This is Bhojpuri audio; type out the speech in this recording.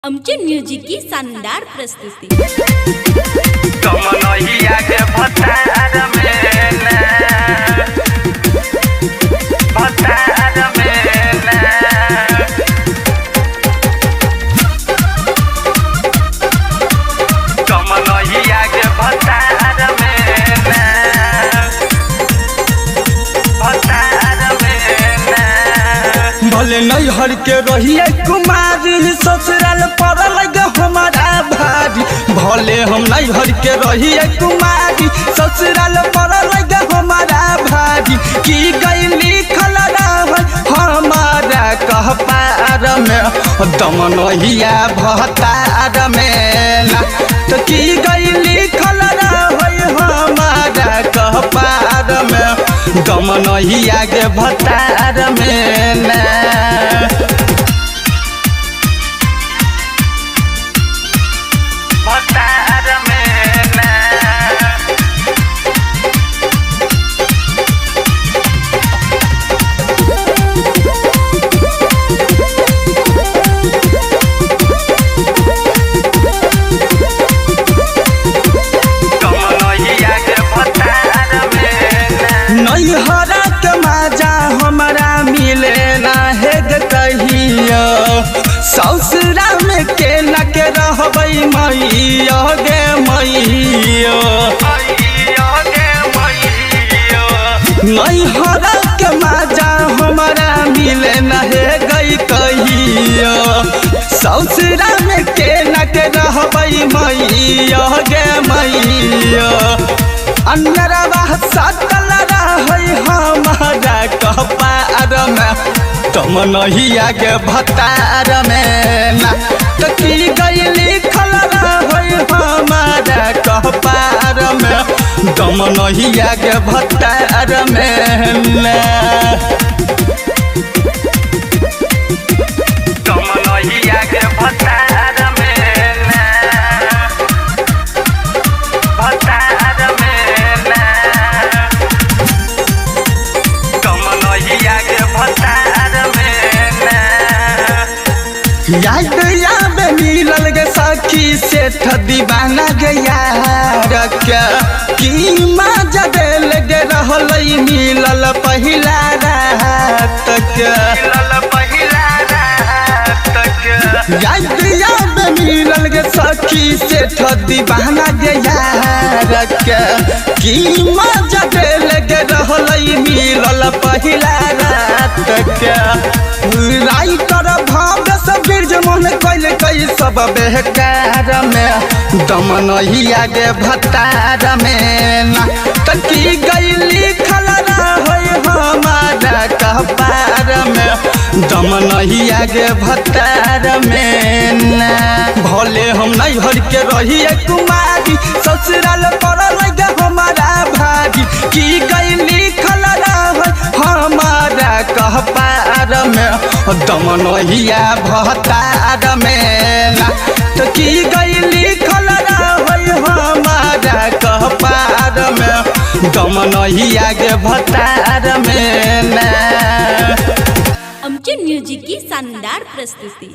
आमचे म्युझिक की शानदार प्रस्तुती कमनहिया के भतार में ना भतार में ना कमनहिया के भतार में ना भतार में ना भले नैहर के रहिए कुमारी ससुराल पड़ल हमारा भारी। भले हम नैहर के रहिए कुमारी ससुराल पड़ल हमारा भारी। की गई लिखल रह हमारा कह पार में दम नहिया भतार में ना। तो की गई लिखल रह हमारा कह पार में दम नहिया के भतार में ना। भतार में ना कमनहिया के भतार में ना नैहरा के मजा हमारा मिले ना है कहियो। ससुरा में के न के रहबै मैया गे मैया। नैहरा के मजा हमारा मिले न है गई कहियो। ससुरा में के न के रहबै मैया गे मैया। अन्नरवा सटल रहै हमारा कपार में तुम नहिया के भतार में ना। तो की गई लिखल रहै हमारा कपार में तुम नहिया के भतार में ना। कमनहिया के भतार में ना भतार में ना कमनहिया के भतार में ना याद आवे मिलल गे सखी सेठ दीवाना गे यार के। की मजा देल गे रहलै मिलल पहिला रात के। लल पहिला रात के याद आवे मिलल गे सखी सेठ दीवाना गे यार के। की मजा देल गे रहलै मिलल पहिला रात के। राइटर भाव से बीर्ज मन कैल कई सब बेकार में दम नहिया गे भतार में ना। तो की गई लिखल रहै हमारा कपार में दम नहिया गे भतार में ना। भले हम नैहर के रहिए कुमारी ससुराल पड़ल हमारा भारी। की गई लिखल रहै हमारा कपार में दम नहिया भतार में ना। तो की गई लिखल रहै हमारा कपार में दम नहिया के भतार में ना। आमचे म्युझिक की शानदार प्रस्तुती